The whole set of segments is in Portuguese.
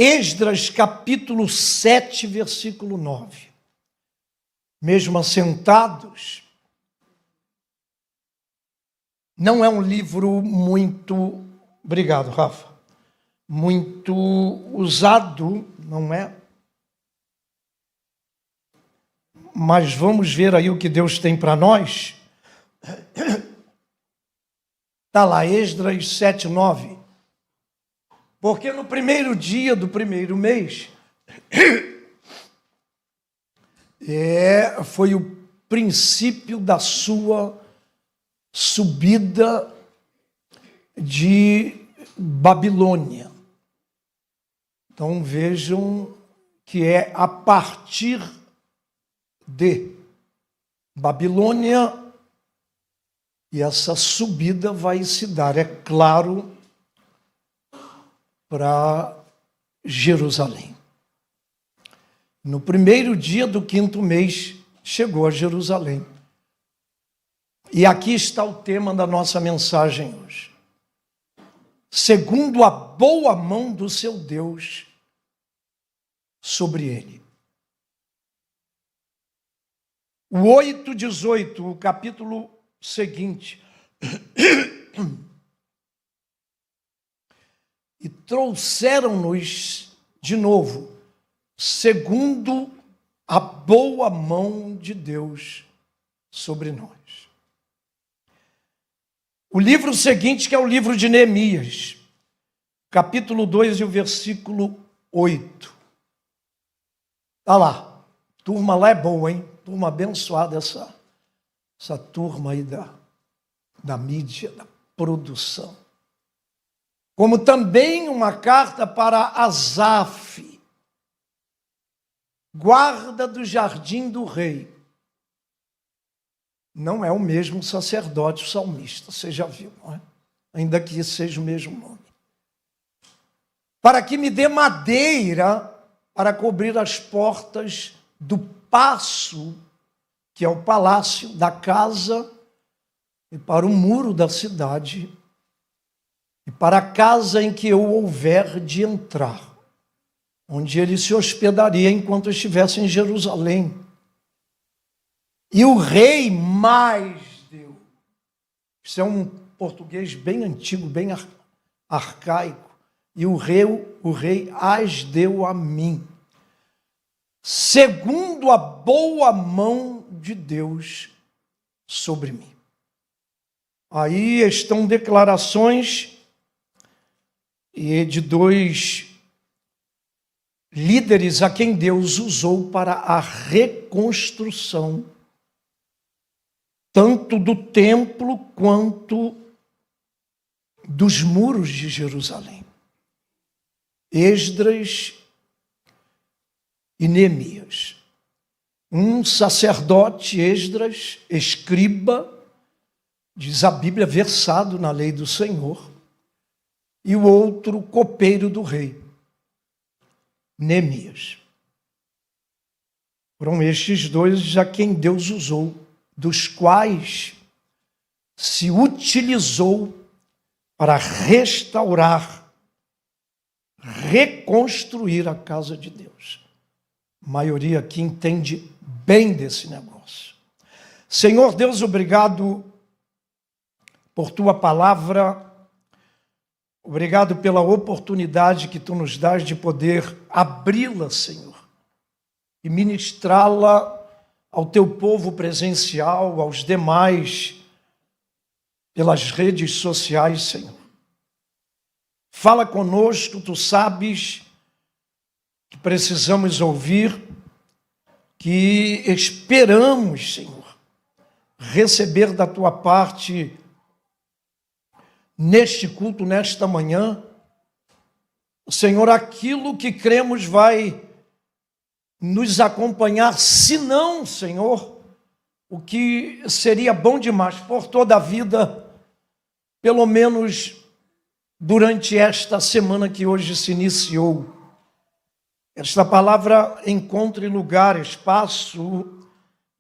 Esdras capítulo 7, versículo 9. Mesmo assentados, não é um livro muito, obrigado, Rafa, muito usado, não é? Mas vamos ver aí o que Deus tem para nós. Está lá, Esdras 7, 9. Porque no primeiro dia do primeiro mês, foi o princípio da sua subida de Babilônia. Então vejam que é a partir de Babilônia, e essa subida vai se dar, é claro, para Jerusalém. No primeiro dia do 5º mês, chegou a Jerusalém. E aqui está o tema da nossa mensagem hoje. Segundo a boa mão do seu Deus sobre ele. O 8:18, o capítulo seguinte. E trouxeram-nos de novo, segundo a boa mão de Deus sobre nós. O livro seguinte, que é o livro de Neemias, capítulo 2 e o versículo 8. Está lá. Turma lá é boa, hein? Turma abençoada, essa turma aí da mídia, da produção. Como também uma carta para Asaf, guarda do jardim do rei. Não é o mesmo sacerdote salmista, você já viu, não é? Ainda que seja o mesmo nome. Para que me dê madeira para cobrir as portas do paço, que é o palácio da casa, e para o muro da cidade, e para a casa em que eu houver de entrar, onde ele se hospedaria enquanto estivesse em Jerusalém. E o rei mais deu. Isso é um português bem antigo, bem arcaico. E o rei as deu a mim, segundo a boa mão de Deus sobre mim. Aí estão declarações de dois líderes a quem Deus usou para a reconstrução, tanto do templo quanto dos muros de Jerusalém. Esdras e Neemias. Um sacerdote, Esdras, escriba, diz a Bíblia, versado na lei do Senhor, e o outro copeiro do rei, Neemias. Foram estes dois a quem Deus usou, dos quais se utilizou para restaurar, reconstruir a casa de Deus. A maioria aqui entende bem desse negócio. Senhor Deus, obrigado por tua palavra, obrigado pela oportunidade que tu nos dás de poder abri-la, Senhor, e ministrá-la ao teu povo presencial, aos demais, pelas redes sociais, Senhor. Fala conosco, tu sabes que precisamos ouvir, que esperamos, Senhor, receber da tua parte neste culto, nesta manhã, Senhor, aquilo que cremos vai nos acompanhar, se não, Senhor, o que seria bom demais por toda a vida, pelo menos durante esta semana que hoje se iniciou. Esta palavra encontre lugar, espaço,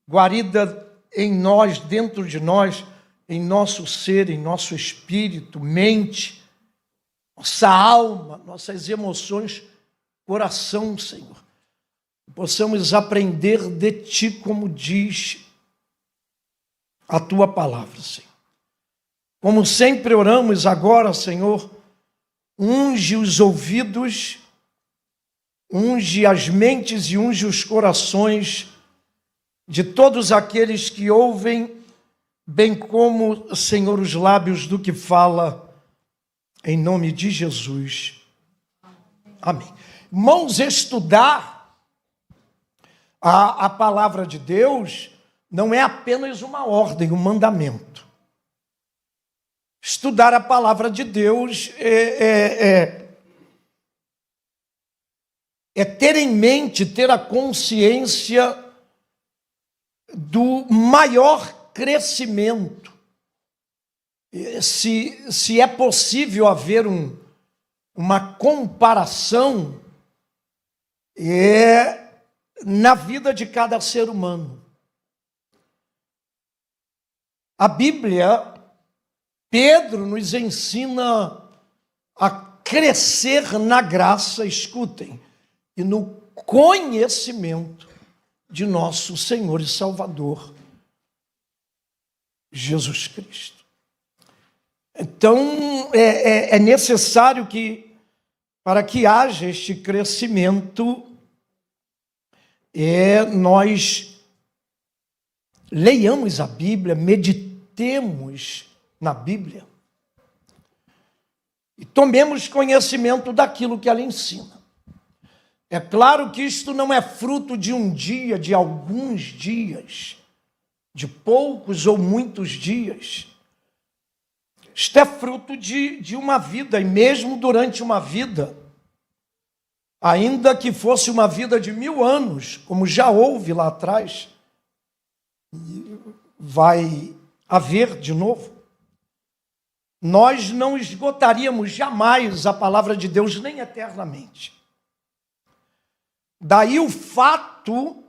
guarida em nós, dentro de nós, em nosso ser, em nosso espírito, mente, nossa alma, nossas emoções, coração, Senhor. Possamos aprender de Ti, como diz a Tua palavra, Senhor. Como sempre oramos agora, Senhor, unge os ouvidos, unge as mentes e unge os corações de todos aqueles que ouvem, bem como, Senhor, os lábios do que fala, em nome de Jesus. Amém. Irmãos, estudar a palavra de Deus não é apenas uma ordem, um mandamento. Estudar a palavra de Deus é ter em mente, ter a consciência do maior crescimento. Se é possível haver uma comparação na vida de cada ser humano. A Bíblia, Pedro nos ensina a crescer na graça, escutem, e no conhecimento de nosso Senhor e Salvador, Jesus Cristo. Então, é necessário que, para que haja este crescimento, nós leiamos a Bíblia, meditemos na Bíblia e tomemos conhecimento daquilo que ela ensina. É claro que isto não é fruto de um dia, de alguns dias, de poucos ou muitos dias. Isto é fruto de uma vida, e mesmo durante uma vida, ainda que fosse uma vida de 1000 anos, como já houve lá atrás, vai haver de novo, nós não esgotaríamos jamais a palavra de Deus, nem eternamente. Daí o fato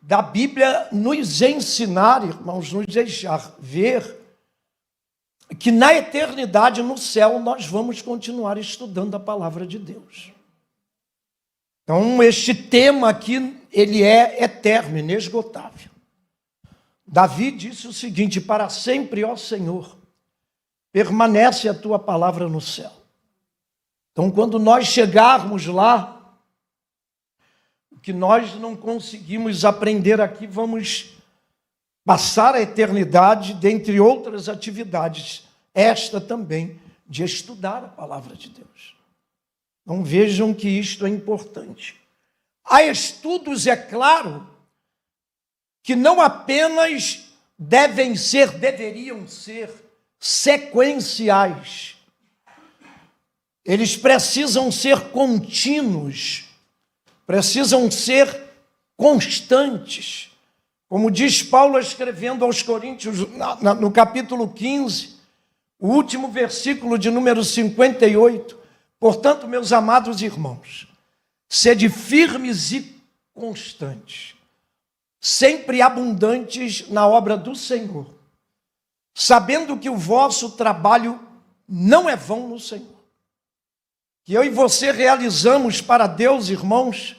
da Bíblia nos ensinar, irmãos, nos deixar ver que na eternidade, no céu, nós vamos continuar estudando a palavra de Deus. Então, este tema aqui, ele é eterno, inesgotável. Davi disse o seguinte: para sempre, ó Senhor, permanece a tua palavra no céu. Então, quando nós chegarmos lá, o que nós não conseguimos aprender aqui, vamos passar a eternidade, dentre outras atividades, esta também, de estudar a palavra de Deus. Então vejam que isto é importante. Há estudos, é claro, que não apenas deveriam ser sequenciais. Eles precisam ser contínuos, precisam ser constantes. Como diz Paulo escrevendo aos Coríntios, no capítulo 15, o último versículo de número 58, portanto, meus amados irmãos, sede firmes e constantes, sempre abundantes na obra do Senhor, sabendo que o vosso trabalho não é vão no Senhor. Que eu e você realizamos para Deus, irmãos,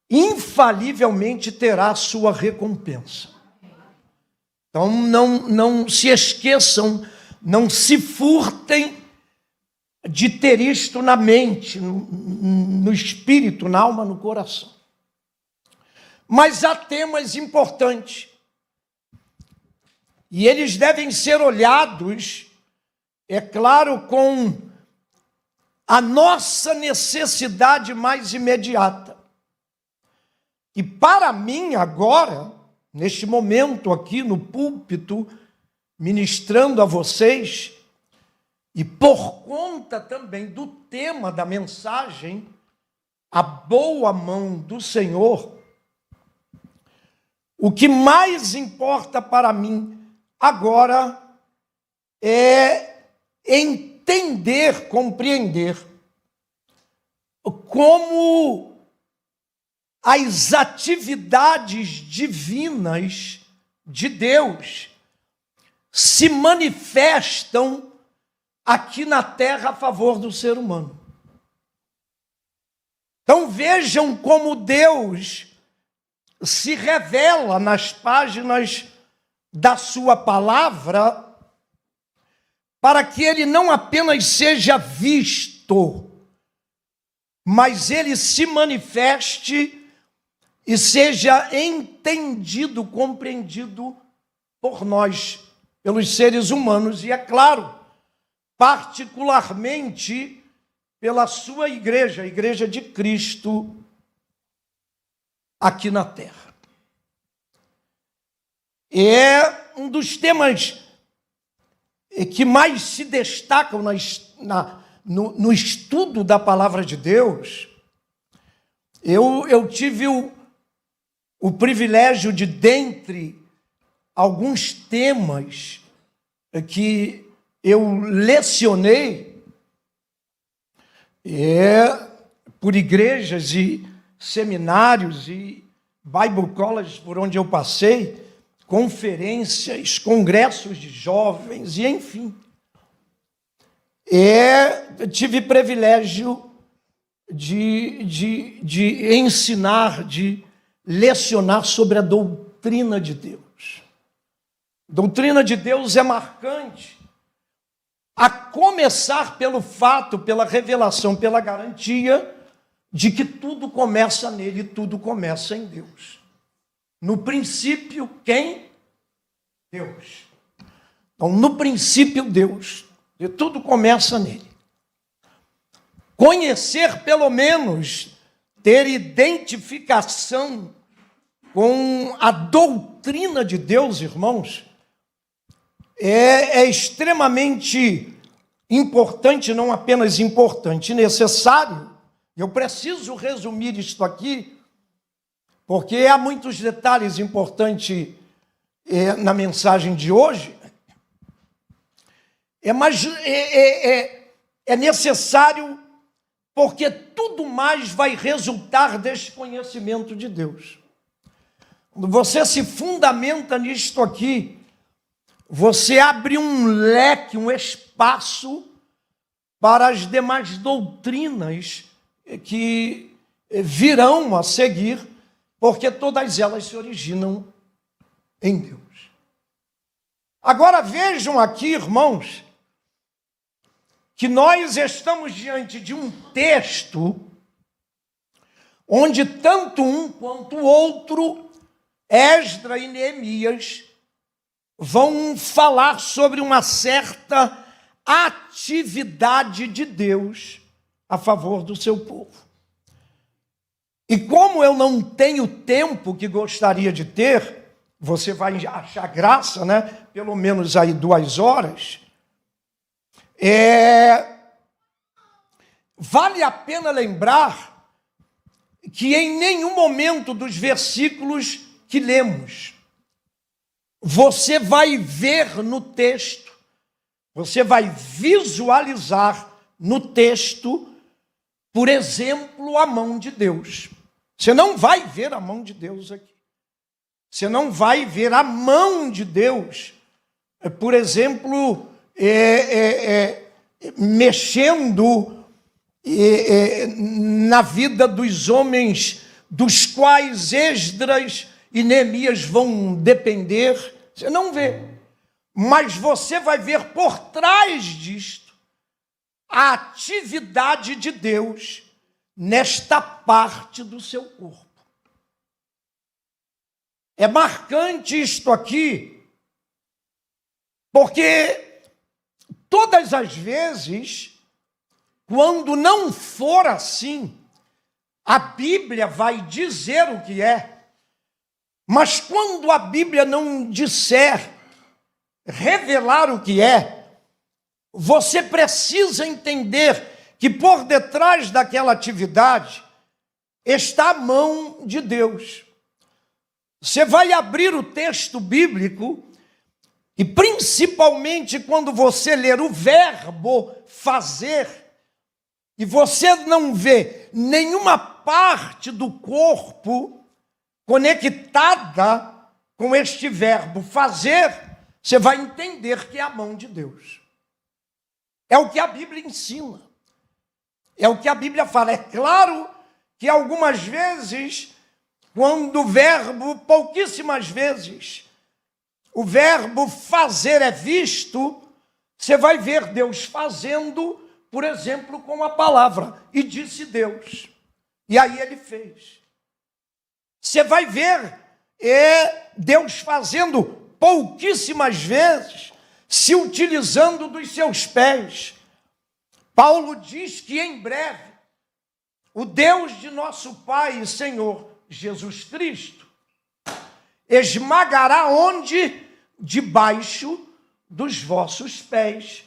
infalivelmente terá a sua recompensa. Então não se esqueçam, não se furtem de ter isto na mente, no espírito, na alma, no coração. Mas há temas importantes, e eles devem ser olhados, é claro, com a nossa necessidade mais imediata. E para mim agora, neste momento aqui no púlpito, ministrando a vocês, e por conta também do tema da mensagem, a boa mão do Senhor, o que mais importa para mim agora é entender, compreender como as atividades divinas de Deus se manifestam aqui na terra a favor do ser humano. Então vejam como Deus se revela nas páginas da sua palavra, para que ele não apenas seja visto, mas ele se manifeste e seja entendido, compreendido por nós, pelos seres humanos, e é claro, particularmente pela sua igreja, a Igreja de Cristo, aqui na Terra. É um dos temas que mais se destacam no estudo da Palavra de Deus. Eu tive o privilégio de, dentre alguns temas que eu lecionei, por igrejas e seminários e Bible Colleges por onde eu passei, conferências, congressos de jovens e enfim. Tive privilégio de ensinar, de lecionar sobre a doutrina de Deus. A doutrina de Deus é marcante, a começar pelo fato, pela revelação, pela garantia de que tudo começa nele, tudo começa em Deus. No princípio, quem? Deus. Então, no princípio, Deus. E tudo começa nele. Conhecer, pelo menos, ter identificação com a doutrina de Deus, irmãos, é extremamente importante, não apenas importante, necessário. Eu preciso resumir isto aqui, porque há muitos detalhes importantes na mensagem de hoje. Mas é necessário, porque tudo mais vai resultar deste conhecimento de Deus. Quando você se fundamenta nisto aqui, você abre um leque, um espaço para as demais doutrinas que virão a seguir, porque todas elas se originam em Deus. Agora vejam aqui, irmãos, que nós estamos diante de um texto onde tanto um quanto o outro, Esdras e Neemias, vão falar sobre uma certa atividade de Deus a favor do seu povo. E como eu não tenho tempo que gostaria de ter, você vai achar graça, né? Pelo menos aí 2 horas. Vale a pena lembrar que em nenhum momento dos versículos que lemos, você vai ver no texto, você vai visualizar no texto, por exemplo, a mão de Deus. Você não vai ver a mão de Deus aqui. Você não vai ver a mão de Deus, por exemplo, mexendo na vida dos homens dos quais Esdras e Neemias vão depender. Você não vê. Mas você vai ver por trás disto a atividade de Deus nesta parte do seu corpo. É marcante isto aqui, porque todas as vezes, quando não for assim, a Bíblia vai dizer o que é, mas quando a Bíblia não disser, revelar o que é, você precisa entender que por detrás daquela atividade está a mão de Deus. Você vai abrir o texto bíblico e principalmente quando você ler o verbo fazer e você não vê nenhuma parte do corpo conectada com este verbo fazer, você vai entender que é a mão de Deus. É o que a Bíblia ensina. É o que a Bíblia fala. É claro que algumas vezes, quando o verbo, pouquíssimas vezes, o verbo fazer é visto, você vai ver Deus fazendo, por exemplo, com a palavra. E disse Deus. E aí ele fez. Você vai ver Deus fazendo pouquíssimas vezes, se utilizando dos seus pés. Paulo diz que em breve, o Deus de nosso Pai e Senhor Jesus Cristo esmagará onde? Debaixo dos vossos pés,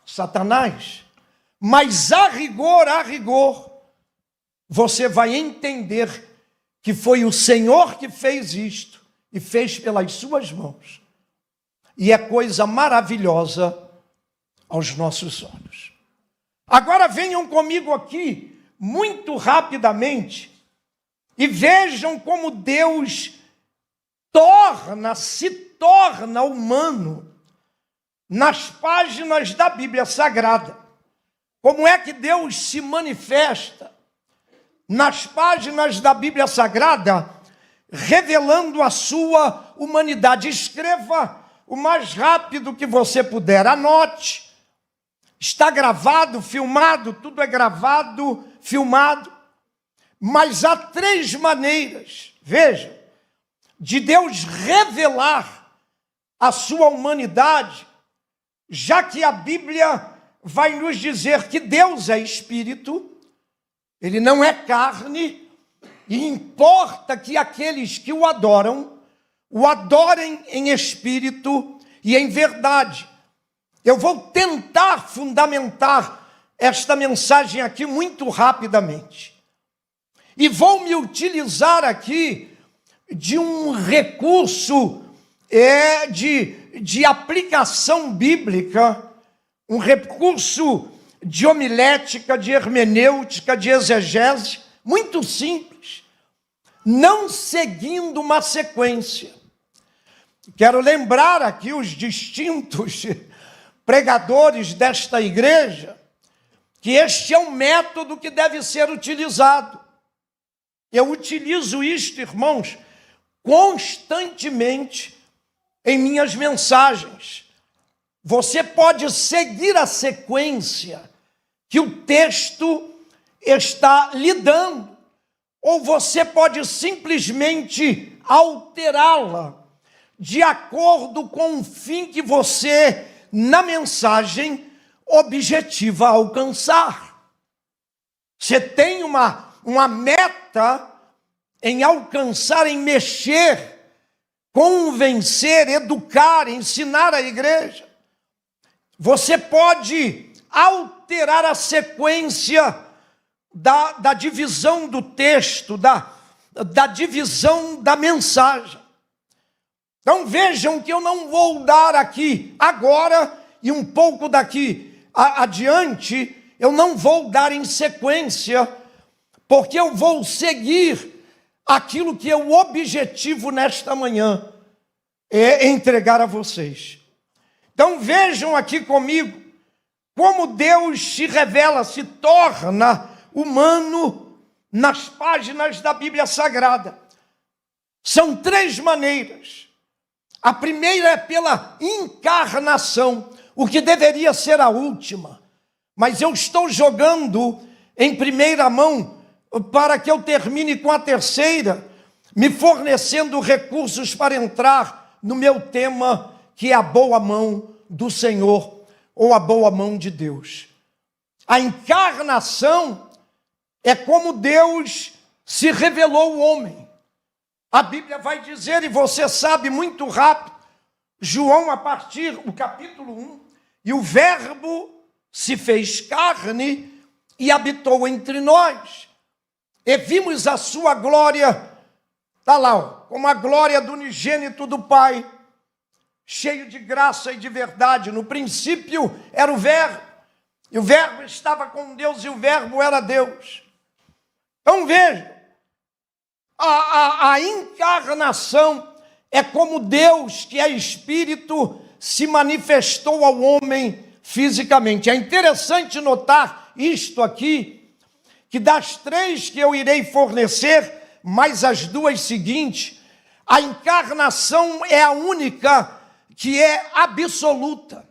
Satanás. Mas a rigor, você vai entender que foi o Senhor que fez isto e fez pelas suas mãos. E é coisa maravilhosa aos nossos olhos. Agora venham comigo aqui, muito rapidamente, e vejam como Deus se torna humano nas páginas da Bíblia Sagrada. Como é que Deus se manifesta nas páginas da Bíblia Sagrada, revelando a sua humanidade? Escreva o mais rápido que você puder, anote. Está gravado, filmado, tudo é gravado, filmado. Mas há 3 maneiras, veja, de Deus revelar a sua humanidade, já que a Bíblia vai nos dizer que Deus é espírito, ele não é carne, e importa que aqueles que o adorem em espírito e em verdade. Eu vou tentar fundamentar esta mensagem aqui muito rapidamente. E vou me utilizar aqui de um recurso de aplicação bíblica, um recurso de homilética, de hermenêutica, de exegese, muito simples, não seguindo uma sequência. Quero lembrar aqui os distintos pregadores desta igreja que este é um método que deve ser utilizado. Eu utilizo isto, irmãos, constantemente em minhas mensagens. Você pode seguir a sequência que o texto está lhe dando, ou você pode simplesmente alterá-la de acordo com o fim que você, na mensagem, objetiva alcançar. Você tem uma meta em alcançar, em mexer, convencer, educar, ensinar a igreja. Você pode alterar a sequência da divisão do texto, da divisão da mensagem. Então vejam que eu não vou dar aqui agora e um pouco daqui adiante, eu não vou dar em sequência, porque eu vou seguir aquilo que o objetivo nesta manhã é entregar a vocês. Então vejam aqui comigo como Deus se revela, se torna humano nas páginas da Bíblia Sagrada. São 3 maneiras. A primeira é pela encarnação, o que deveria ser a última. Mas eu estou jogando em primeira mão para que eu termine com a terceira, me fornecendo recursos para entrar no meu tema, que é a boa mão do Senhor, ou a boa mão de Deus. A encarnação é como Deus se revelou ao homem. A Bíblia vai dizer, e você sabe muito rápido, João, a partir do capítulo 1, e o verbo se fez carne e habitou entre nós. E vimos a sua glória, está lá, como a glória do unigênito do Pai, cheio de graça e de verdade. No princípio era o verbo, e o verbo estava com Deus, e o verbo era Deus. Então veja, a encarnação é como Deus, que é Espírito, se manifestou ao homem fisicamente. É interessante notar isto aqui, que das 3 que eu irei fornecer, mais as 2 seguintes, a encarnação é a única que é absoluta.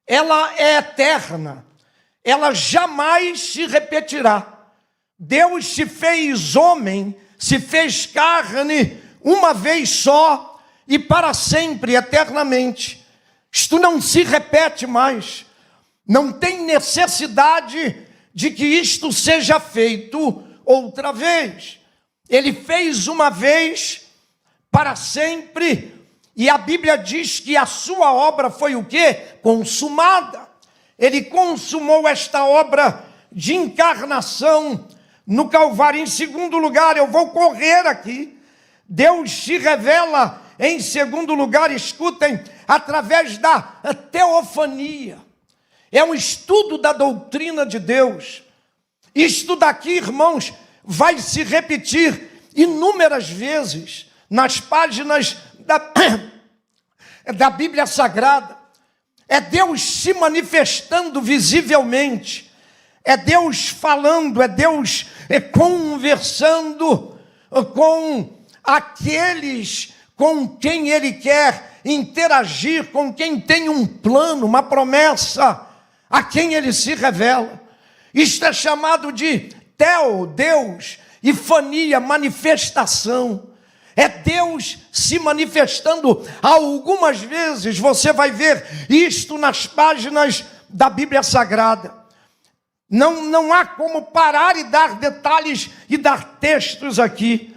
Ela é eterna. Ela jamais se repetirá. Deus se fez homem, se fez carne uma vez só e para sempre, eternamente. Isto não se repete mais. Não tem necessidade de que isto seja feito outra vez. Ele fez uma vez para sempre, e a Bíblia diz que a sua obra foi o quê? Consumada. Ele consumou esta obra de encarnação no Calvário. Em segundo lugar, eu vou correr aqui. Deus se revela, em segundo lugar, escutem, através da teofania. É um estudo da doutrina de Deus. Isto daqui, irmãos, vai se repetir inúmeras vezes nas páginas da Bíblia Sagrada. É Deus se manifestando visivelmente. É Deus falando, é Deus conversando com aqueles com quem Ele quer interagir, com quem tem um plano, uma promessa, a quem Ele se revela. Isto é chamado de Teo, Deus, e fania, manifestação. É Deus se manifestando. Algumas vezes você vai ver isto nas páginas da Bíblia Sagrada. Não há como parar e dar detalhes e dar textos aqui.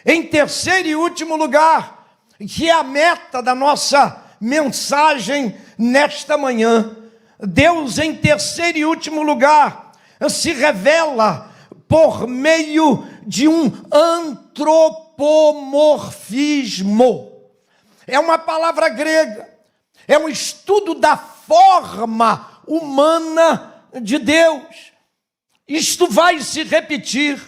Em terceiro e último lugar, que é a meta da nossa mensagem nesta manhã, Deus, em terceiro e último lugar, se revela por meio de um antropomorfismo. É uma palavra grega, é um estudo da forma humana de Deus. Isto vai se repetir,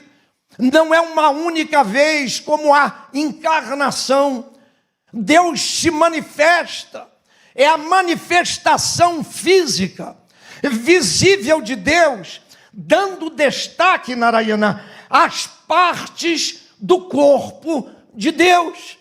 não é uma única vez como a encarnação. Deus se manifesta, é a manifestação física, visível de Deus, dando destaque, Narayana, às partes do corpo de Deus.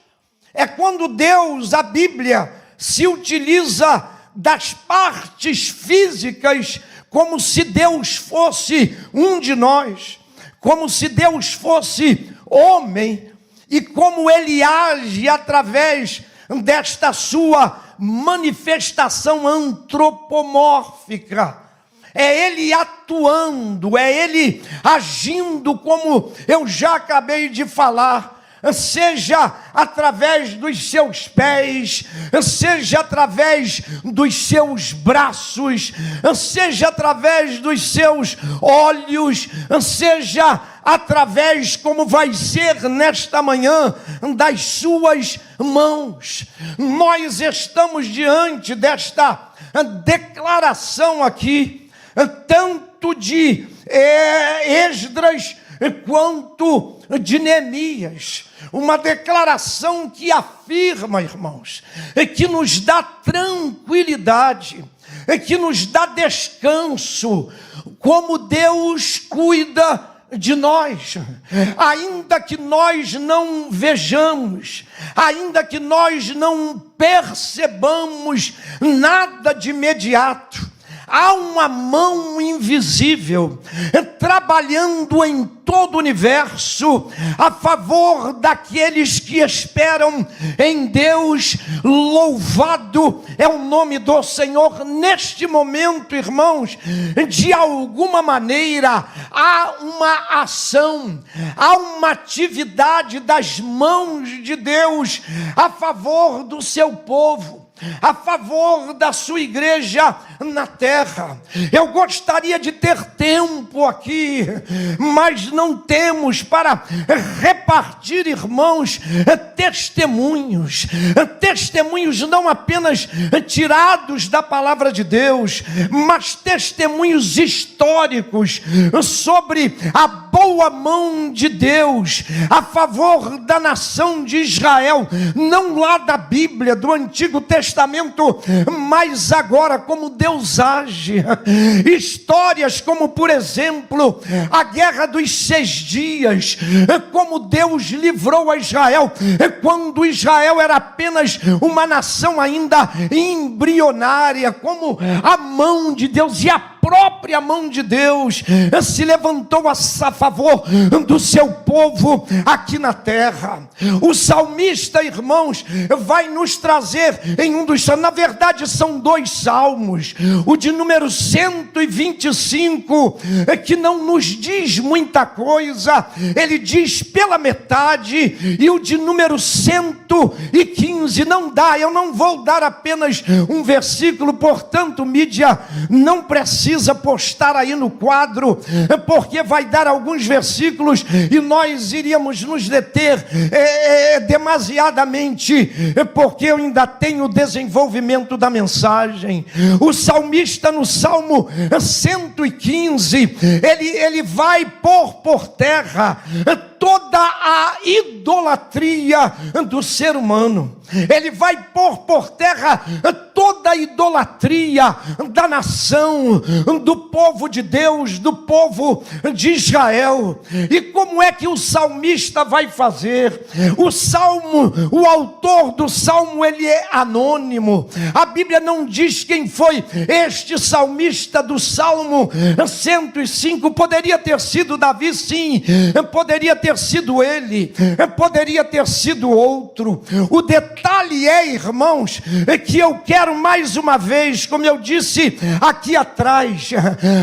É quando Deus, a Bíblia, se utiliza das partes físicas como se Deus fosse um de nós, como se Deus fosse homem, e como Ele age através desta sua manifestação antropomórfica. É Ele atuando, é Ele agindo, como eu já acabei de falar, seja através dos seus pés, seja através dos seus braços, seja através dos seus olhos, seja através, como vai ser nesta manhã, das suas mãos. Nós estamos diante desta declaração aqui, tanto de Esdras quanto de Neemias, uma declaração que afirma, irmãos, que nos dá tranquilidade, que nos dá descanso, como Deus cuida de nós, ainda que nós não vejamos, ainda que nós não percebamos nada de imediato. Há uma mão invisível trabalhando em todo o universo a favor daqueles que esperam em Deus. Louvado é o nome do Senhor. Neste momento, irmãos, de alguma maneira há uma ação, há uma atividade das mãos de Deus a favor do seu povo, a favor da sua igreja na terra. Eu gostaria de ter tempo aqui, mas não temos, para repartir, irmãos, testemunhos não apenas tirados da palavra de Deus, mas testemunhos históricos sobre a boa mão de Deus a favor da nação de Israel, não lá da Bíblia, do Antigo Testamento, mas agora como Deus age. Histórias como, por exemplo, a Guerra dos 6 Dias, como Deus livrou a Israel, quando Israel era apenas uma nação ainda embrionária, como a mão de Deus e a própria mão de Deus se levantou a favor do seu povo aqui na terra. O salmista, irmãos, vai nos trazer em um dos, na verdade são 2 salmos, o de número 125, que não nos diz muita coisa, ele diz pela metade, e o de número 115 não dá, eu não vou dar apenas um versículo, portanto, mídia, não precisa postar aí no quadro, porque vai dar alguns versículos e nós iríamos nos deter demasiadamente, porque eu ainda tenho o desenvolvimento da mensagem. O salmista no Salmo 115, ele vai pôr por terra toda a idolatria do ser humano. Ele vai pôr por terra toda a idolatria da nação, do povo de Deus, do povo de Israel. E como é que o salmista vai fazer? O autor do salmo, ele é anônimo. A Bíblia não diz quem foi este salmista do Salmo 105. Poderia ter sido Davi, sim. Poderia ter sido ele. Poderia ter sido outro. O detalhe é, irmãos, que eu quero mais uma vez, como eu disse aqui atrás,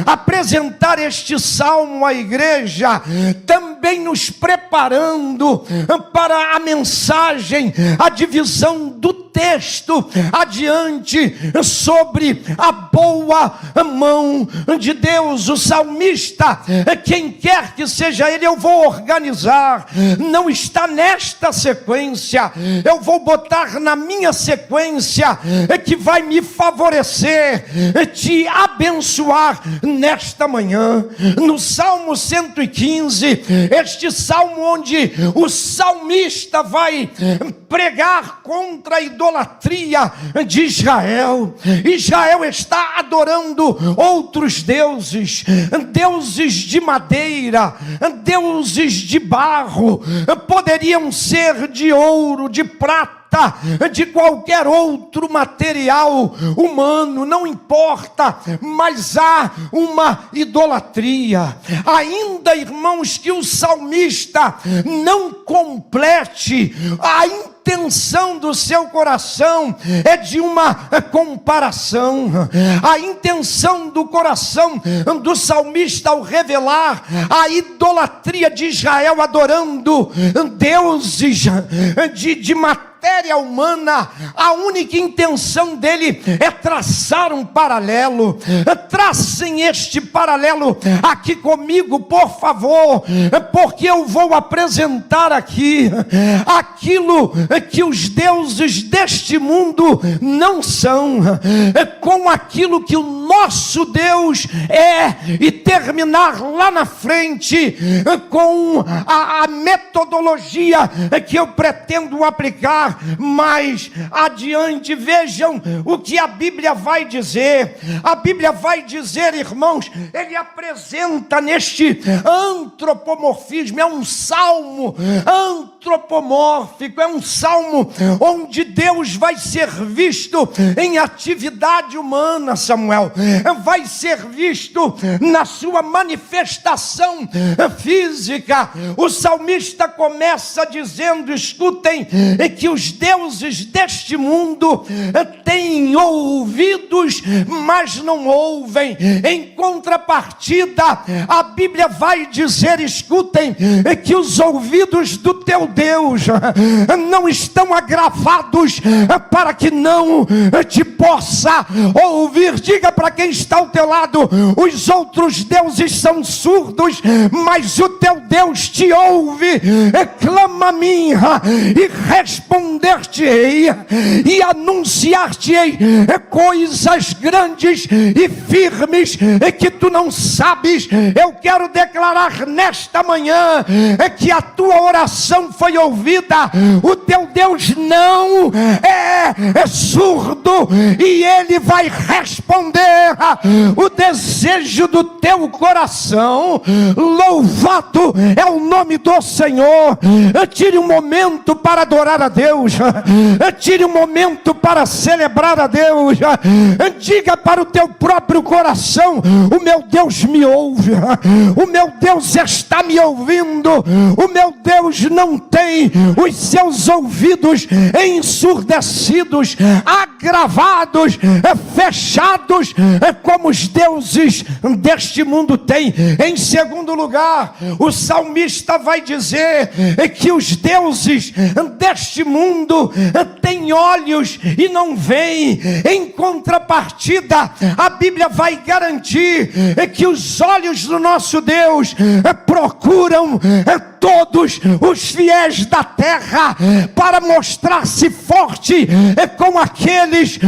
apresentar este salmo à igreja, também nos preparando para a mensagem, a divisão do texto adiante sobre a boa mão de Deus. O salmista, quem quer que seja ele, eu vou organizar, não está nesta sequência, eu vou botar na minha sequência, que vai me favorecer, te abençoar nesta manhã. No Salmo 115, este salmo onde o salmista vai pregar contra a idolatria de Israel. Israel está adorando outros deuses, deuses de madeira, deuses de barro, poderiam ser de ouro, de prata, de qualquer outro material humano, não importa, mas há uma idolatria. Ainda, irmãos, que o salmista não complete a intenção do seu coração é de uma comparação. A intenção do coração do salmista ao revelar a idolatria de Israel adorando deuses de matéria humana, a única intenção dele é traçar um paralelo. Tracem este paralelo aqui comigo, por favor, porque eu vou apresentar aqui aquilo que os deuses deste mundo não são, com aquilo que o nosso Deus é, e terminar lá na frente com a metodologia que eu pretendo aplicar mais adiante. Vejam o que a Bíblia vai dizer. A Bíblia vai dizer, irmãos, ele apresenta neste antropomorfismo, é um salmo antropomórfico, é um salmo onde Deus vai ser visto em atividade humana, Samuel, vai ser visto na sua manifestação física. O salmista começa dizendo, escutem, que os deuses deste mundo têm ouvidos, mas não ouvem. Em contrapartida, a Bíblia vai dizer, escutem, que os ouvidos do teu Deus não estão agravados para que não te possa ouvir. Diga para quem está ao teu lado, os outros deuses são surdos, mas o teu Deus te ouve. Clama a mim e responderá responder-te-ei e anunciar-te-ei coisas grandes e firmes que tu não sabes. Eu quero declarar nesta manhã que a tua oração foi ouvida. O teu Deus não é surdo e Ele vai responder o desejo do teu coração. Louvado é o nome do Senhor. Tire um momento para adorar a Deus. Tire um momento para celebrar a Deus. Diga para o teu próprio coração: o meu Deus me ouve, o meu Deus está me ouvindo. O meu Deus não tem os seus ouvidos ensurdecidos, agravados, fechados, como os deuses deste mundo têm. Em segundo lugar, o salmista vai dizer que os deuses deste mundo têm olhos e não veem. Em contrapartida, a Bíblia vai garantir que os olhos do nosso Deus procuram todos os fiéis da terra para mostrar-se forte com aqueles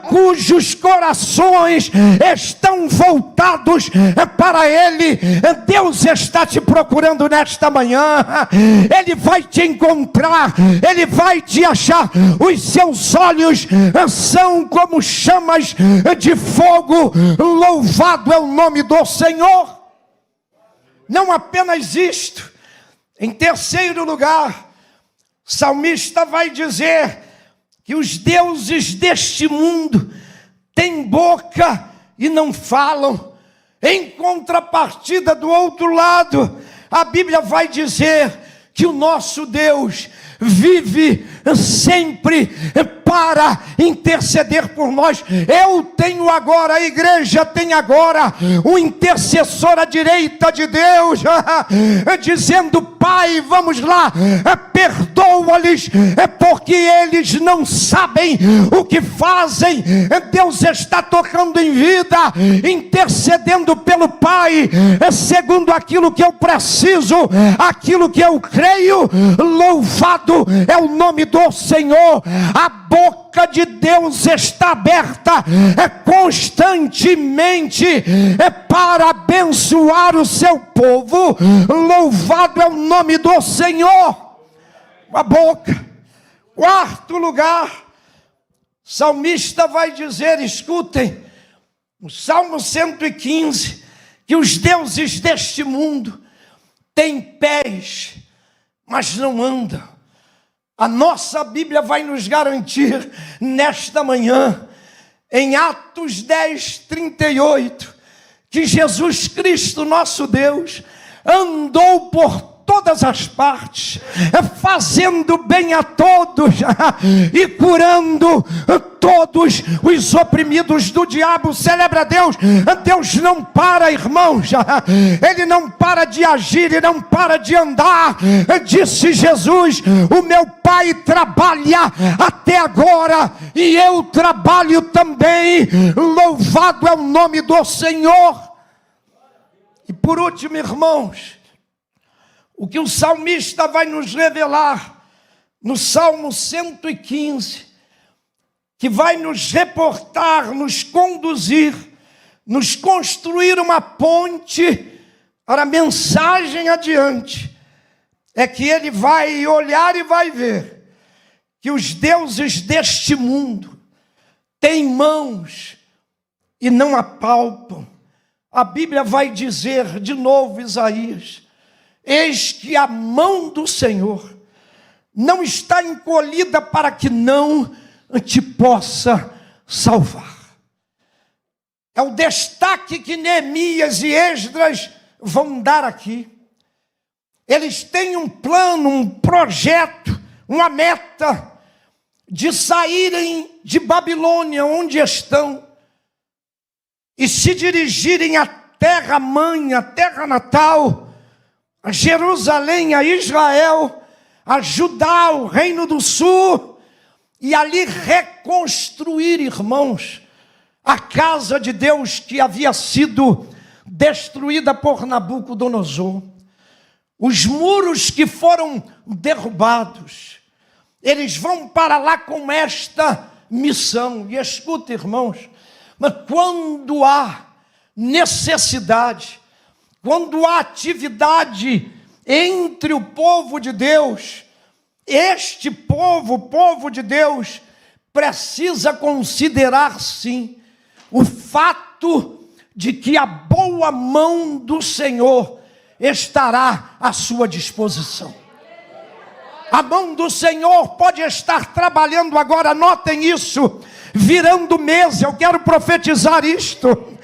cujos corações estão voltados para Ele. Deus está te procurando nesta manhã. Ele vai te encontrar, Ele vai te achar. Os seus olhos são como chamas de fogo. Louvado é o nome do Senhor. Não apenas isto. Em terceiro lugar, o salmista vai dizer que os deuses deste mundo têm boca e não falam. Em contrapartida, do outro lado, a Bíblia vai dizer que o nosso Deus vive sempre para interceder por nós. Eu tenho agora, a igreja tem agora um intercessor à direita de Deus, dizendo: Pai, vamos lá, perdoa-lhes, porque eles não sabem o que fazem. Deus está tocando em vida, intercedendo pelo Pai, segundo aquilo que eu preciso, aquilo que eu creio. Louvado é o nome do Senhor. A boca de Deus está aberta constantemente para abençoar o seu povo. Louvado é o nome do Senhor. A boca. Quarto lugar, o salmista vai dizer, escutem, no Salmo 115, que os deuses deste mundo têm pés, mas não andam. A nossa Bíblia vai nos garantir nesta manhã, em Atos 10, 38, que Jesus Cristo, nosso Deus, andou por todas as partes, fazendo bem a todos e curando todos os oprimidos do diabo. Celebra a Deus. Deus não para, irmãos. Ele não para de agir, Ele não para de andar. Disse Jesus: o meu Pai trabalha até agora e eu trabalho também. Louvado é o nome do Senhor. E por último, irmãos, o que o salmista vai nos revelar no Salmo 115, que vai nos reportar, nos conduzir, nos construir uma ponte para a mensagem adiante, é que ele vai olhar e vai ver que os deuses deste mundo têm mãos e não apalpam. A Bíblia vai dizer de novo, Isaías: eis que a mão do Senhor não está encolhida para que não te possa salvar. É o destaque que Neemias e Esdras vão dar aqui. Eles têm um plano, um projeto, uma meta de saírem de Babilônia, onde estão, e se dirigirem à terra-mãe, à terra natal, a Jerusalém, a Israel, a Judá, o Reino do Sul, e ali reconstruir, irmãos, a casa de Deus que havia sido destruída por Nabucodonosor. Os muros que foram derrubados, eles vão para lá com esta missão. E escuta, irmãos, mas quando há necessidade, quando há atividade entre o povo de Deus, este povo, o povo de Deus, precisa considerar sim o fato de que a boa mão do Senhor estará à sua disposição. A mão do Senhor pode estar trabalhando agora, notem isso, virando mesa. Eu quero profetizar isto,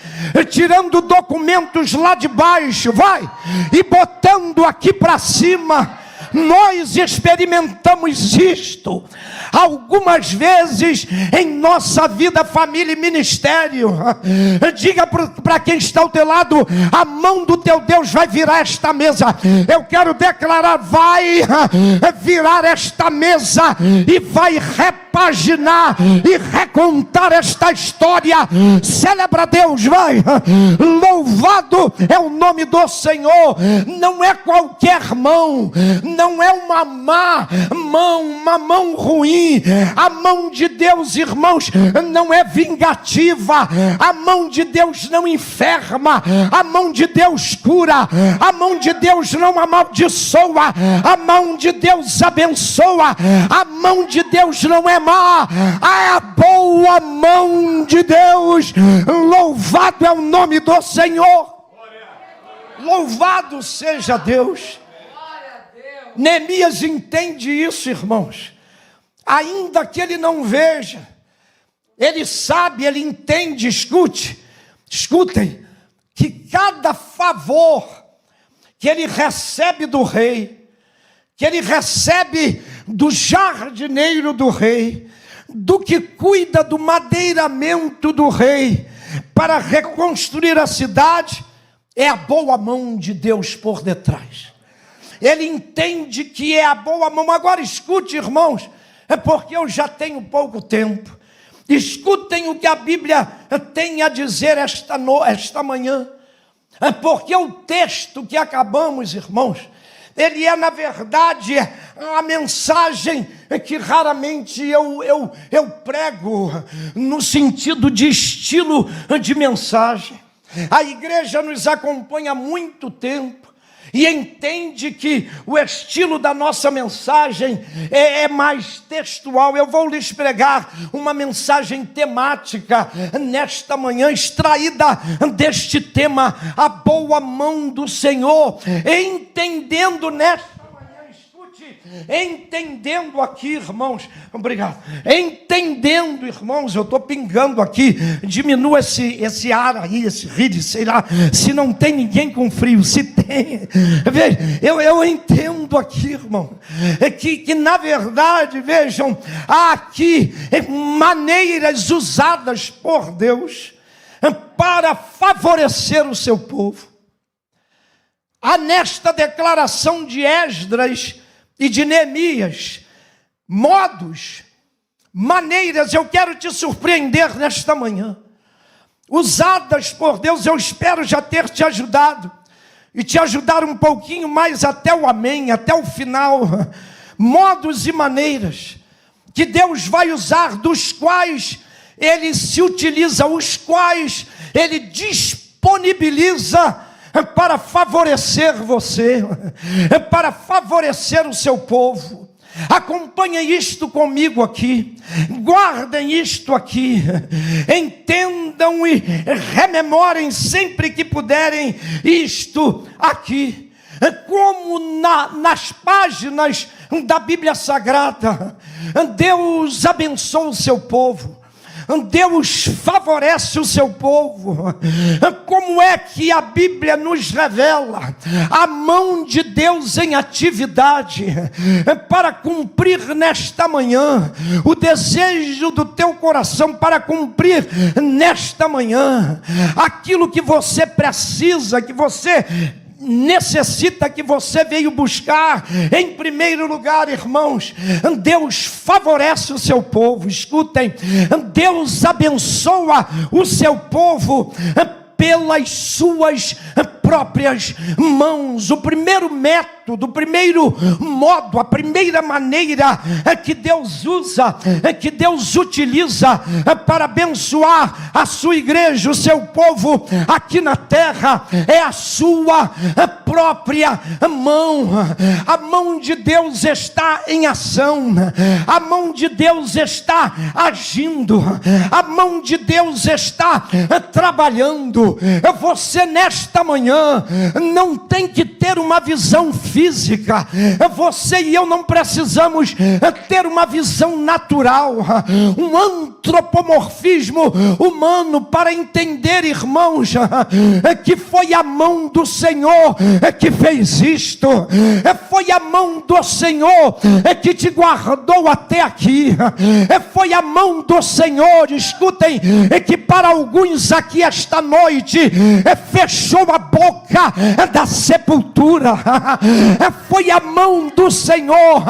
tirando documentos lá de baixo, vai, e botando aqui para cima. Nós experimentamos isto algumas vezes em nossa vida, família e ministério. Diga para quem está ao teu lado: a mão do teu Deus vai virar esta mesa. Eu quero declarar: vai virar esta mesa e vai repaginar e recontar esta história. Celebra Deus, vai. Louvado é o nome do Senhor. Não é qualquer mão, não é uma má mão, uma mão ruim. A mão de Deus, irmãos, não é vingativa. A mão de Deus não enferma. A mão de Deus cura. A mão de Deus não amaldiçoa. A mão de Deus abençoa. A mão de Deus não é má. É a boa mão de Deus. Louvado é o nome do Senhor. Louvado seja Deus. Neemias entende isso, irmãos. Ainda que ele não veja, ele sabe, ele entende. Escutem, que cada favor que ele recebe do rei, que ele recebe do jardineiro do rei, do que cuida do madeiramento do rei, para reconstruir a cidade, é a boa mão de Deus por detrás. Ele entende que é a boa mão. Agora escute, irmãos, é porque eu já tenho pouco tempo. Escutem o que a Bíblia tem a dizer esta manhã. É porque o texto que acabamos, irmãos, ele é, na verdade, a mensagem que raramente eu prego no sentido de estilo de mensagem. A igreja nos acompanha há muito tempo e entende que o estilo da nossa mensagem é mais textual. Eu vou lhes pregar uma mensagem temática nesta manhã, extraída deste tema, a boa mão do Senhor, entendendo nesta manhã, escute, entendendo aqui, irmãos, obrigado, entendendo, irmãos, eu estou pingando aqui, diminua esse ar aí, esse ride, sei lá, se não tem ninguém com frio, se tem, veja, eu entendo aqui, irmão, que na verdade, vejam, há aqui maneiras usadas por Deus para favorecer o seu povo. Há nesta declaração de Esdras e de Neemias modos, maneiras, eu quero te surpreender nesta manhã, usadas por Deus. Eu espero já ter te ajudado e te ajudar um pouquinho mais até o amém, até o final. Modos e maneiras que Deus vai usar, dos quais Ele se utiliza, os quais Ele disponibiliza para favorecer você, para favorecer o seu povo. Acompanhem isto comigo aqui, guardem isto aqui, entendam e rememorem sempre que puderem isto aqui. Como nas páginas da Bíblia Sagrada, Deus abençoa o seu povo, Deus favorece o seu povo. Como é que a Bíblia nos revela a mão de Deus em atividade para cumprir nesta manhã o desejo do teu coração, para cumprir nesta manhã aquilo que você precisa, que você necessita, que você veio buscar. Em primeiro lugar, irmãos, Deus favorece o seu povo. Escutem, Deus abençoa o seu povo pelas suas próprias mãos. O primeiro método, o primeiro modo, a primeira maneira que Deus usa, que Deus utiliza para abençoar a sua igreja, o seu povo aqui na terra, é a sua própria mão. A mão de Deus está em ação, a mão de Deus está agindo, a mão de Deus está trabalhando. Você nesta manhã não tem que ter uma visão física, você e eu não precisamos ter uma visão natural, um antropomorfismo humano para entender, irmãos, que foi a mão do Senhor que fez isto, foi a mão do Senhor que te guardou até aqui, foi a mão do Senhor, escutem, que para alguns aqui esta noite fechou a boca da sepultura. Foi a mão do Senhor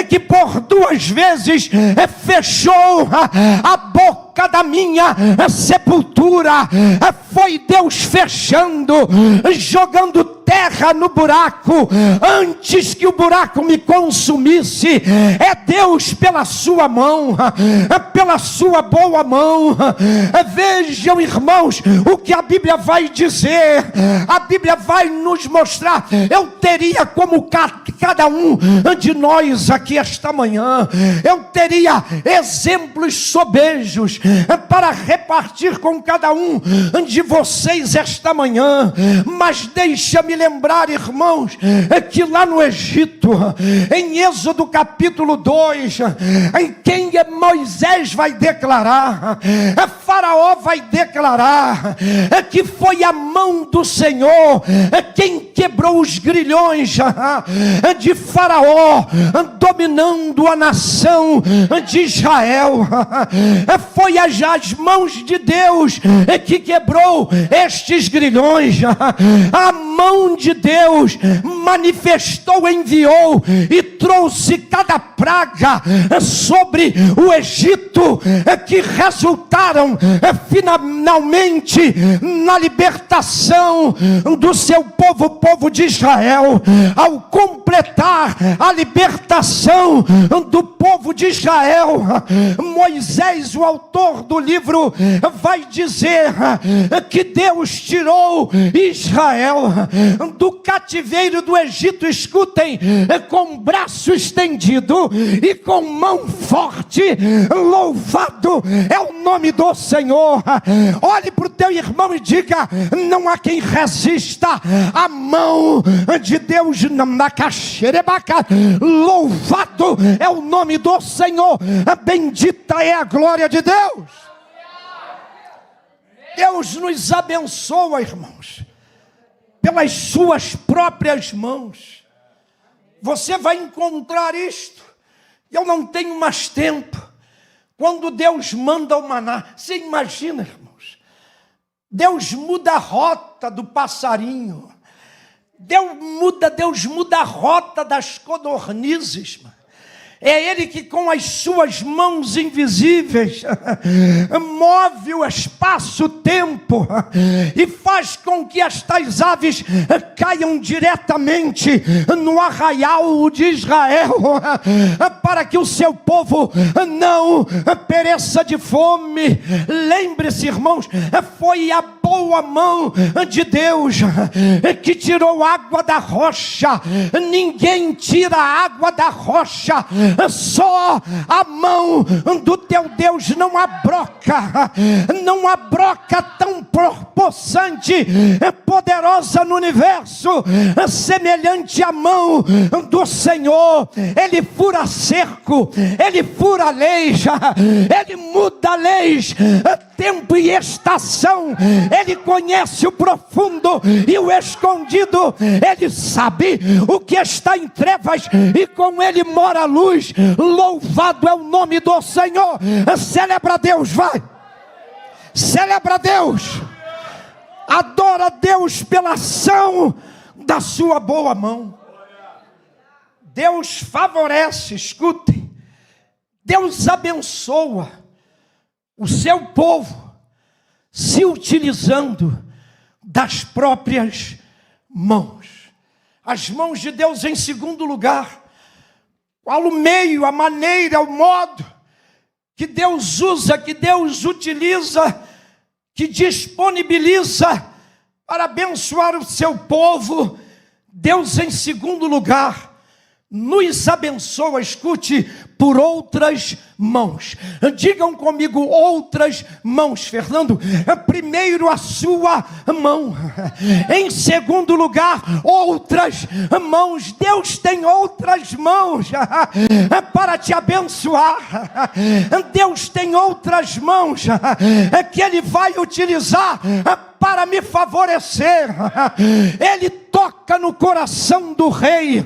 que por 2 vezes fechou a boca da minha sepultura. Foi Deus fechando, jogando terra no buraco antes que o buraco me consumisse. É Deus pela sua mão, pela sua boa mão. Vejam, irmãos, o que a Bíblia vai dizer. A Bíblia vai nos mostrar. Eu teria como cada um de nós aqui esta manhã, eu teria exemplos sobejos para repartir com cada um de vocês esta manhã, mas deixa-me lembrar, irmãos, que lá no Egito, em Êxodo capítulo 2, em quem Moisés vai declarar, Faraó vai declarar que foi a mão do Senhor quem quebrou os grilhões de Faraó, dominando a nação de Israel. Foi as mãos de Deus que quebrou estes grilhões. A mão de Deus manifestou, enviou e trouxe cada praga sobre o Egito, que resultaram finalmente na libertação do seu povo, o povo de Israel. Ao completar a libertação do povo de Israel, Moisés, o autor do livro, vai dizer que Deus tirou Israel do cativeiro do Egito, escutem, com braço estendido e com mão forte. Louvado é o nome do Senhor. Olhe para o teu irmão e diga: não há quem resista à mão de Deus na caxerebaca. Louvado é o nome do Senhor, bendita é a glória de Deus. Deus nos abençoa, irmãos, pelas suas próprias mãos. Você vai encontrar isto. Eu não tenho mais tempo. Quando Deus manda o maná, você imagina, irmãos, Deus muda a rota do passarinho, Deus muda a rota das codornizes, mano. É Ele que com as suas mãos invisíveis move o espaço-tempo e faz com que estas aves caiam diretamente no arraial de Israel, para que o seu povo não pereça de fome. Lembre-se, irmãos, foi a boa mão de Deus que tirou água da rocha. Ninguém tira a água da rocha, só a mão do teu Deus. Não há broca tão possante, poderosa no universo, semelhante à mão do Senhor. Ele fura cerco, Ele fura leis, Ele muda leis, tempo e estação. Ele conhece o profundo e o escondido. Ele sabe o que está em trevas e com Ele mora a luz. Louvado é o nome do Senhor. Celebra a Deus, vai. Celebra a Deus. Adora a Deus pela ação da sua boa mão. Deus favorece, escutem. Deus abençoa o seu povo se utilizando das próprias mãos. As mãos de Deus em segundo lugar. Qual o meio, a maneira, o modo que Deus usa, que Deus utiliza, que disponibiliza para abençoar o seu povo. Deus em segundo lugar nos abençoa, escute, por outras mãos. Digam comigo, outras mãos. Fernando, primeiro a sua mão. Em segundo lugar, outras mãos. Deus tem outras mãos para te abençoar. Deus tem outras mãos que Ele vai utilizar para me favorecer. Ele toca no coração do rei.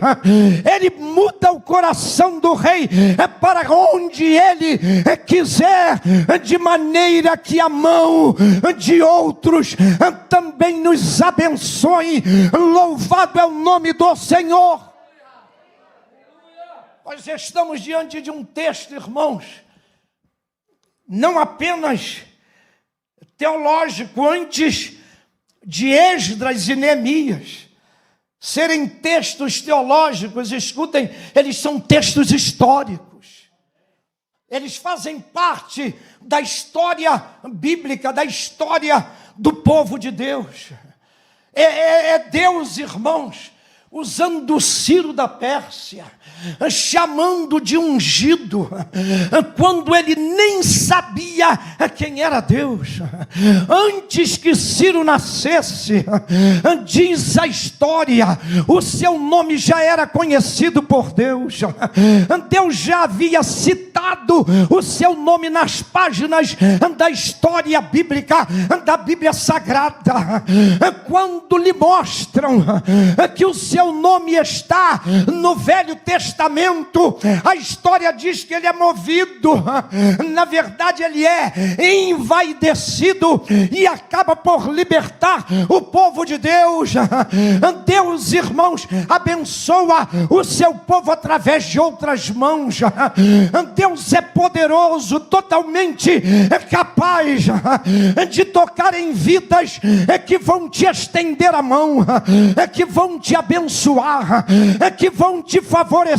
Ele muda o coração do rei para onde Ele quiser, de maneira que a mão de outros também nos abençoe. Louvado é o nome do Senhor. Nós estamos diante de um texto, irmãos, não apenas teológico, antes de Esdras e Neemias serem textos teológicos, escutem, eles são textos históricos. Eles fazem parte da história bíblica, da história do povo de Deus. É Deus, irmãos, usando o Ciro da Pérsia, chamando de ungido, quando ele nem sabia quem era Deus. Antes que Ciro nascesse, diz a história, o seu nome já era conhecido por Deus. Deus já havia citado o seu nome nas páginas da história bíblica, da Bíblia Sagrada. Quando lhe mostram que o seu nome está no Velho Testamento, a história diz que ele é movido, na verdade ele é envaidecido e acaba por libertar o povo de Deus. Deus, irmãos, abençoa o seu povo através de outras mãos. Deus é poderoso, totalmente capaz de tocar em vidas que vão te estender a mão, que vão te abençoar, que vão te favorecer,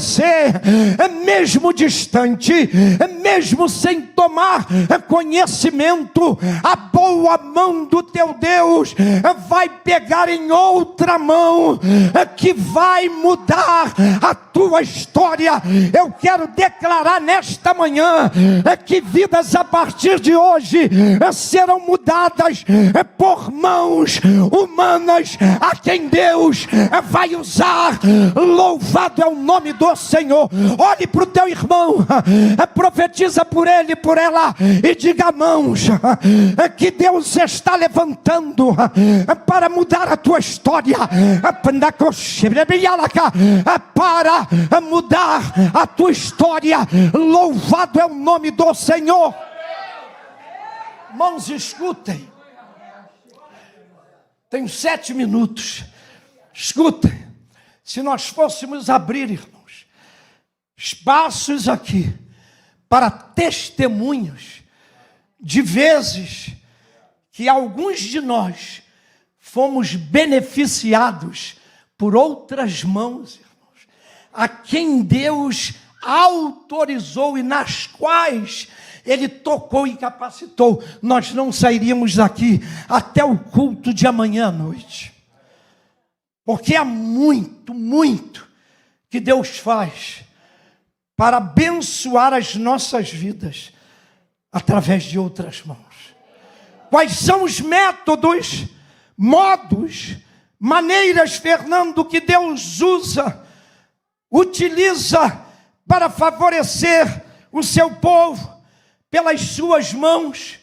mesmo distante, mesmo sem tomar conhecimento. A boa mão do teu Deus vai pegar em outra mão, que vai mudar a tua história. Eu quero declarar nesta manhã que vidas a partir de hoje serão mudadas por mãos humanas a quem Deus vai usar. Louvado é o nome do Senhor. Olhe para o teu irmão, profetiza por ele, por ela, e diga: mãos que Deus está levantando para mudar a tua história, para mudar a tua história. Louvado é o nome do Senhor. Mãos, escutem, tenho 7 minutos. Escutem, se nós fôssemos abrir, irmãos, espaços aqui para testemunhos de vezes que alguns de nós fomos beneficiados por outras mãos, irmãos, a quem Deus autorizou e nas quais Ele tocou e capacitou, nós não sairíamos daqui até o culto de amanhã à noite. Porque há muito, muito que Deus faz para abençoar as nossas vidas através de outras mãos. Quais são os métodos, modos, maneiras, Fernando, que Deus utiliza para favorecer o seu povo pelas suas mãos?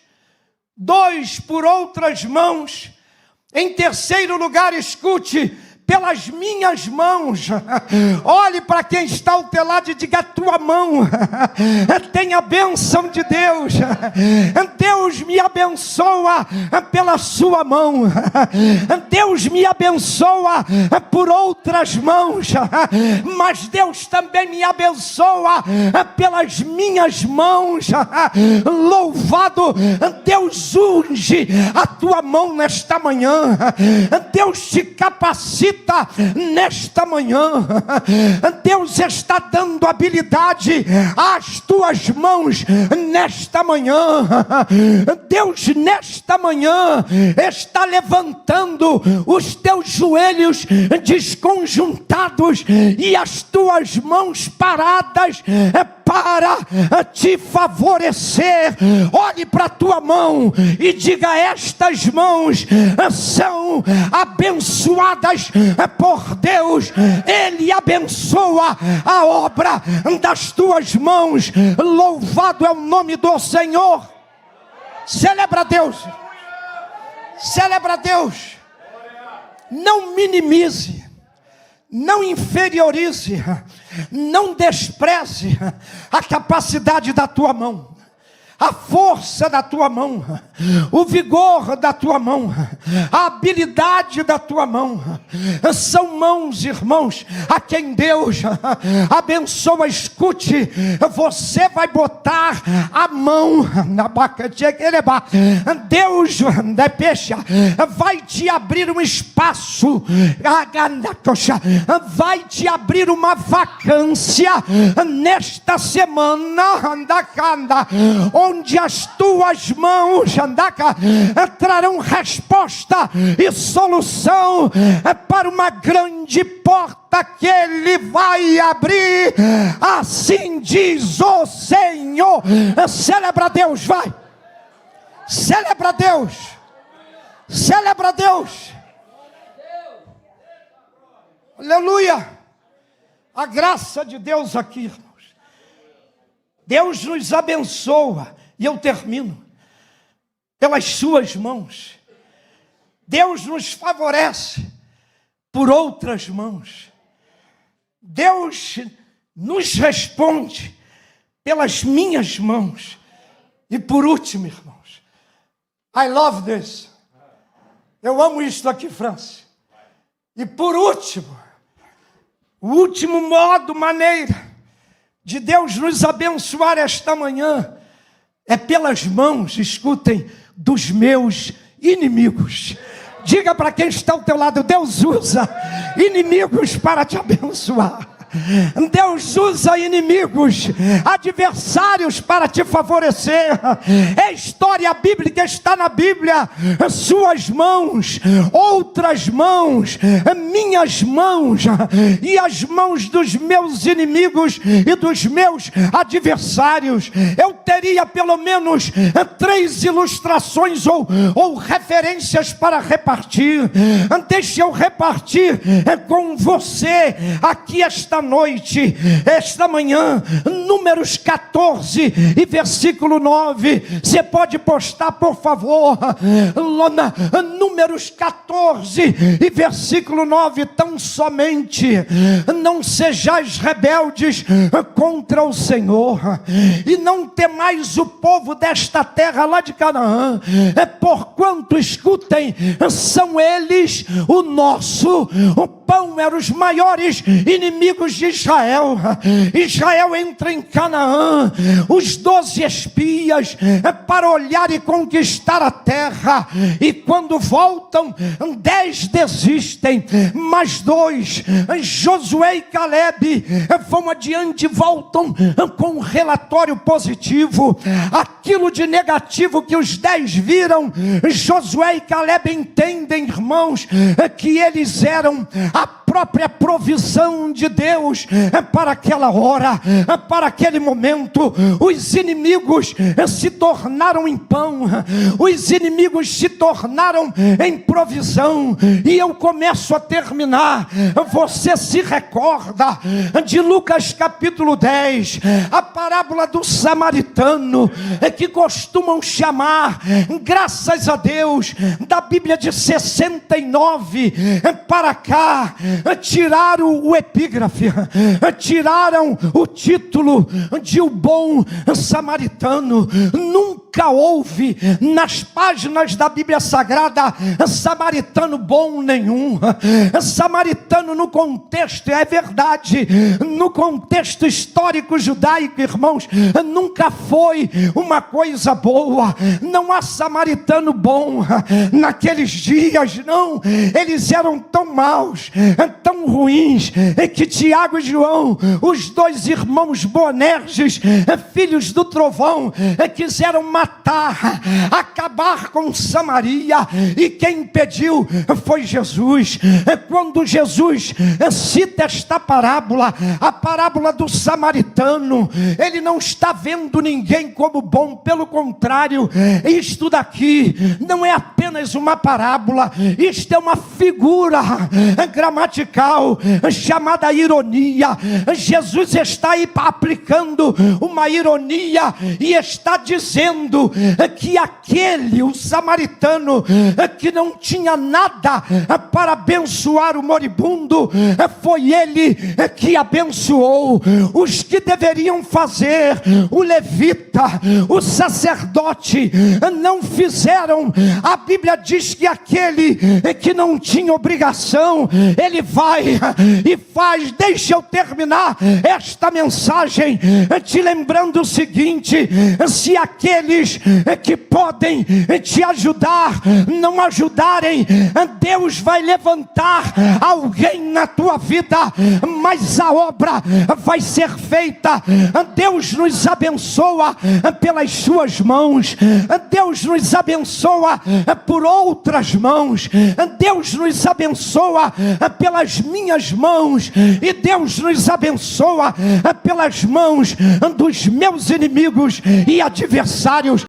2, por outras mãos. Em terceiro lugar, escute, pelas minhas mãos. Olhe para quem está ao teu lado e diga: a tua mão tem a bênção de Deus. Deus me abençoa pela sua mão. Deus me abençoa por outras mãos, mas Deus também me abençoa pelas minhas mãos. Louvado, Deus unge a tua mão nesta manhã. Deus te capacita acredita nesta manhã, Deus está dando habilidade às tuas mãos nesta manhã. Deus nesta manhã está levantando os teus joelhos desconjuntados e as tuas mãos paradas para te favorecer. Olhe para a tua mão e diga: estas mãos são abençoadas por Deus. Ele abençoa a obra das tuas mãos. Louvado é o nome do Senhor. Celebra a Deus. Celebra a Deus. Não minimize, não inferiorize, não despreze a capacidade da tua mão, a força da tua mão, o vigor da tua mão, a habilidade da tua mão. São mãos, irmãos, a quem Deus abençoa. Escute, você vai botar a mão na baca de Equerebá. Deus vai te abrir um espaço, vai te abrir uma vacância nesta semana, onde as tuas mãos trarão resposta e solução para uma grande porta que Ele vai abrir. Assim diz o Senhor. Celebra a Deus, vai. Celebra a Deus. Celebra a Deus. Aleluia. A graça de Deus aqui, irmãos. Deus nos abençoa, e eu termino, pelas suas mãos. Deus nos favorece por outras mãos. Deus nos responde pelas minhas mãos. E por último, irmãos, I love this. Eu amo isto aqui, França. E por último, o último maneira de Deus nos abençoar esta manhã é pelas mãos, escutem, dos meus inimigos. Diga para quem está ao teu lado: Deus usa inimigos para te abençoar. Deus usa inimigos, adversários para te favorecer. É história bíblica, está na Bíblia. Suas mãos, outras mãos, minhas mãos e as mãos dos meus inimigos e dos meus adversários. Eu teria pelo menos 3 ilustrações ou referências para repartir. Deixa eu repartir com você aqui esta noite, esta manhã, Números 14 e versículo 9. Você pode postar, por favor, Números 14 e versículo 9. Tão somente não sejais rebeldes contra o Senhor, e não temais o povo desta terra lá de Canaã, porquanto, escutem, são eles o pão. Eram os maiores inimigos de Israel. Israel entra em Canaã, os 12 espias, para olhar e conquistar a terra, e quando voltam, 10 desistem, mas 2, Josué e Caleb, vão adiante e voltam com um relatório positivo. Aquilo de negativo que os 10 viram, Josué e Caleb entendem, irmãos, que eles eram a própria provisão de Deus para aquela hora, para aquele momento. Os inimigos se tornaram em pão, os inimigos se tornaram em provisão. E eu começo a terminar. Você se recorda de Lucas capítulo 10, a parábola do samaritano, que costumam chamar, graças a Deus, da Bíblia de 69 para cá, tiraram o epígrafe, tiraram o título de o bom samaritano. Nunca nunca houve nas páginas da Bíblia Sagrada samaritano bom nenhum. Samaritano no contexto, é verdade, no contexto histórico judaico, irmãos, nunca foi uma coisa boa. Não há samaritano bom naqueles dias, não. Eles eram tão maus, tão ruins, que Tiago e João, os dois irmãos Boanerges, filhos do trovão, quiseram matar, acabar com Samaria, e quem impediu foi Jesus. Quando Jesus cita esta parábola, a parábola do samaritano, ele não está vendo ninguém como bom, pelo contrário, isto daqui não é apenas uma parábola, isto é uma figura gramatical chamada ironia. Jesus está aí aplicando uma ironia e está dizendo que aquele, o samaritano, que não tinha nada para abençoar o moribundo, foi ele que abençoou. Os que deveriam fazer, o levita, o sacerdote, não fizeram. A Bíblia diz que aquele que não tinha obrigação, ele vai e faz. Deixa eu terminar esta mensagem te lembrando o seguinte: se aqueles que podem te ajudar não ajudarem, Deus vai levantar alguém na tua vida, mas a obra vai ser feita. Deus nos abençoa pelas suas mãos, Deus nos abençoa por outras mãos, Deus nos abençoa pelas minhas mãos, e Deus nos abençoa pelas mãos dos meus inimigos e adversários.